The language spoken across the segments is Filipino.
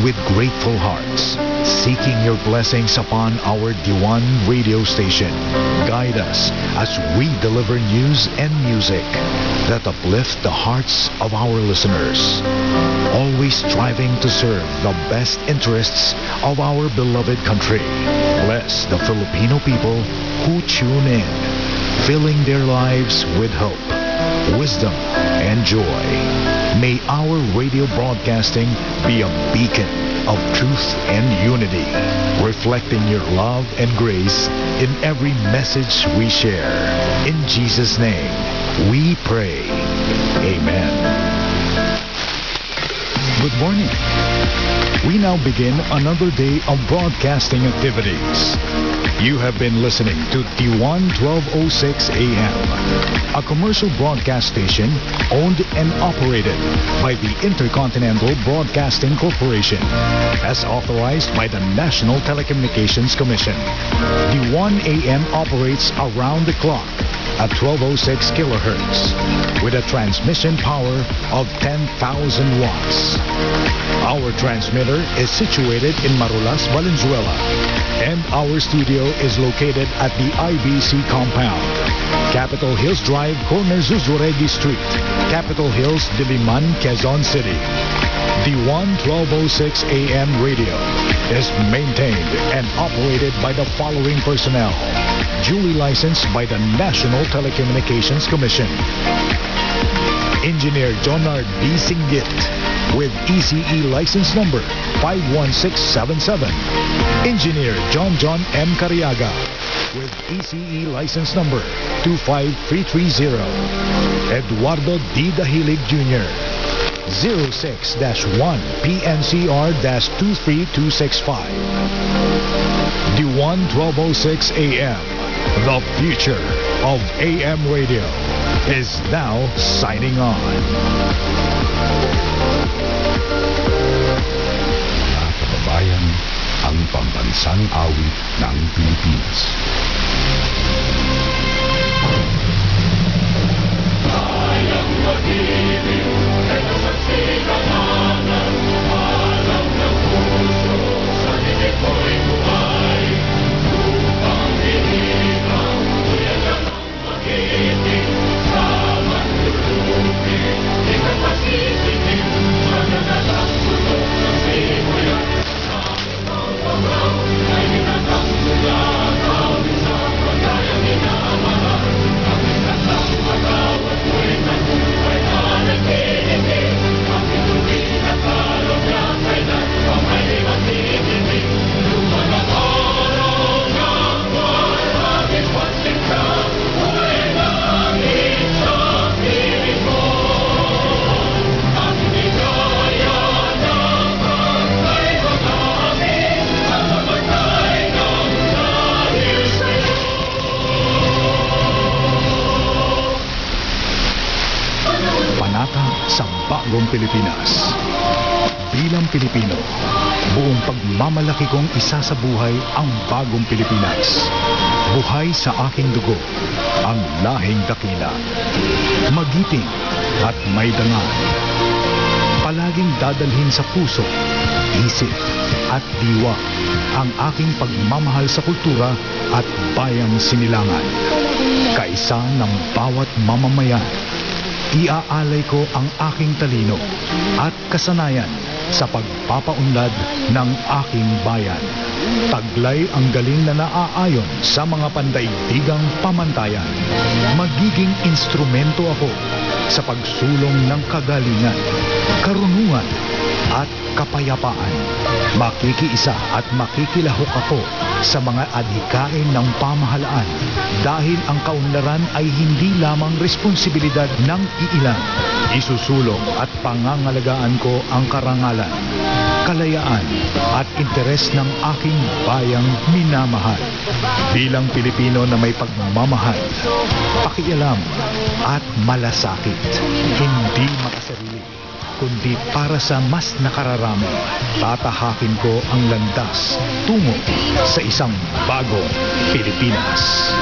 with grateful hearts, seeking your blessings upon our D1 radio station. Guide us as we deliver news and music that uplift the hearts of our listeners. Always striving to serve the best interests of our beloved country. Bless the Filipino people who tune in, filling their lives with hope, wisdom, and joy. May our radio broadcasting be a beacon of truth and unity, reflecting your love and grace in every message we share. In Jesus' name, we pray. Amen. Good morning. We now begin another day of broadcasting activities. You have been listening to D1 1206 AM, a commercial broadcast station owned and operated by the Intercontinental Broadcasting Corporation, as authorized by the National Telecommunications Commission. D1 AM operates around the clock at 1206 kilohertz with a transmission power of 10,000 watts. Our transmitter is situated in Marulas, Valenzuela, and our studio is located at the IBC compound, Capitol Hills Drive, corner Zuzuregi Street, Capitol Hills, Diliman, Quezon City. D1 1206 AM radio is maintained and operated by the following personnel, duly licensed by the National Telecommunications Commission. Engineer Jonard B. Singgit with ECE license number 51677. Engineer John M. Cariaga with ECE license number 25330. Eduardo D. Dahilig Jr. 06-1 PNCR-23265. D1 1206 AM, the future of AM radio, is now signing on. Mga kababayan, ang pambansang awit ng Pilipinas. Sayang mag-ibig, ito sa sikalanan, alam ng puso, sa dibig ko'y buhay. Upang hinihigang, tuyan lang ang mag-ibig, sa manlulupig, di ka pasisitin, mananalang sulok ng simuyan. Sa aming mga pagkaw, ay hinatang mula, kawin sa pagkayang inaamahan. Ang isang pagkawat ko'y nabuhay na nagtitigil. Ang ituloy na kalog na kailan pa may magtitigil. Lumanang araw ng maraming pansin ka, buhay langit sa piling mo. Ang ligaya ng pagkay mag-amin, ang mamatay ng dahil sa'yo. Panata sa Bagong Pilipinas. Bilang Pilipino, buong pagmamalaki kong isa sa buhay ang Bagong Pilipinas. Buhay sa aking dugo, ang lahing dakila. Magiting at may dangal. Palaging dadalhin sa puso, isip at diwa ang aking pagmamahal sa kultura at bayang sinilangan. Kaisa ng bawat mamamayan, iaalay ko ang aking talino at kasanayan sa pagpapaunlad ng aking bayan. Taglay ang galing na naaayon sa mga pandaigdigang pamantayan. Magiging instrumento ako sa pagsulong ng kagalingan, karunungan at kapayapaan. Makikiisa at makikilahok ako sa mga adhikain ng pamahalaan dahil ang kaunlaran ay hindi lamang responsibilidad ng iilan. Isusulong at pangangalagaan ko ang karangalan, kalayaan at interes ng aking bayang minamahal. Bilang Pilipino na may pagmamahal, pakialam at malasakit, hindi makasarili, kundi para sa mas nakararami, tatahakin ko ang landas tungo sa isang bagong Pilipinas.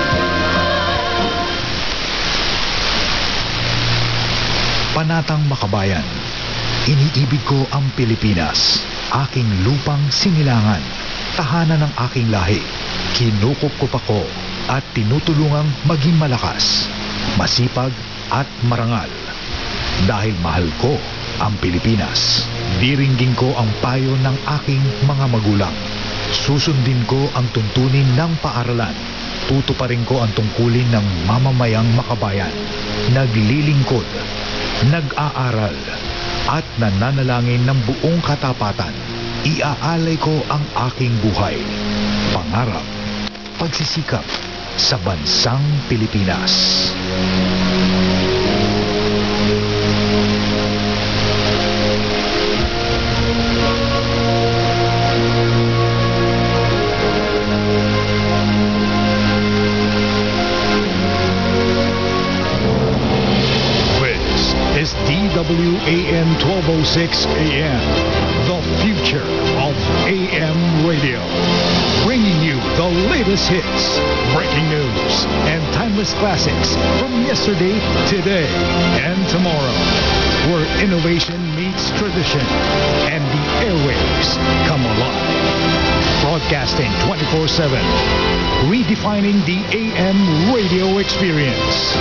Panatang makabayan, iniibig ko ang Pilipinas aking lupang sinilangan, tahanan ng aking lahi. Kinukupkup ako at tinutulungang maging malakas, masipag at marangal. Dahil mahal ko ang Pilipinas, diringgin ko ang payo ng aking mga magulang. Susundin ko ang tuntunin ng paaralan. Tutuparin ko ang tungkulin ng mamamayang makabayan. Naglilingkod, nag-aaral, at nananalangin ng buong katapatan. Iaalay ko ang aking buhay, pangarap, pagsisikap sa bansang Pilipinas. Is DWAN 1206 AM, the future of AM radio. Bringing you the latest hits, breaking news, and timeless classics from yesterday, today, and tomorrow. Where innovation meets tradition and the airwaves come alive. Broadcasting 24/7, redefining the AM radio experience.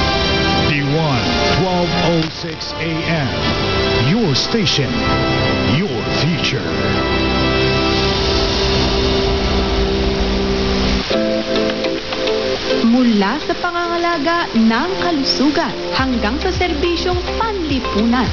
D1 1206 AM, your station, your future. Mula sa pangangalaga ng kalusugan hanggang sa serbisyong panlipunan,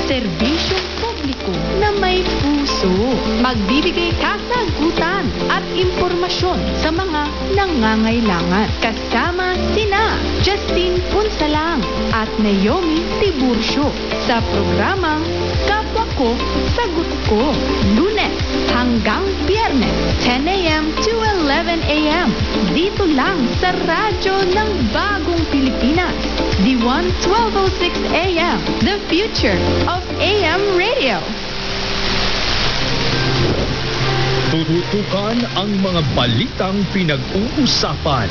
serbisyong publiko na may puso. Magbibigay kasagutan at impormasyon sa mga nangangailangan. Kasama sina Justine Punsalang at Naomi Tiburcio sa programang Kapwa Ko, Sagot Ko. Lunes hanggang Biyernes, 10 a.m. to 11 a.m. Dito lang sa radyo ng Bagong Pilipinas. D1 1206 AM, the future of AM radio. Tututukan ang mga balitang pinag-uusapan.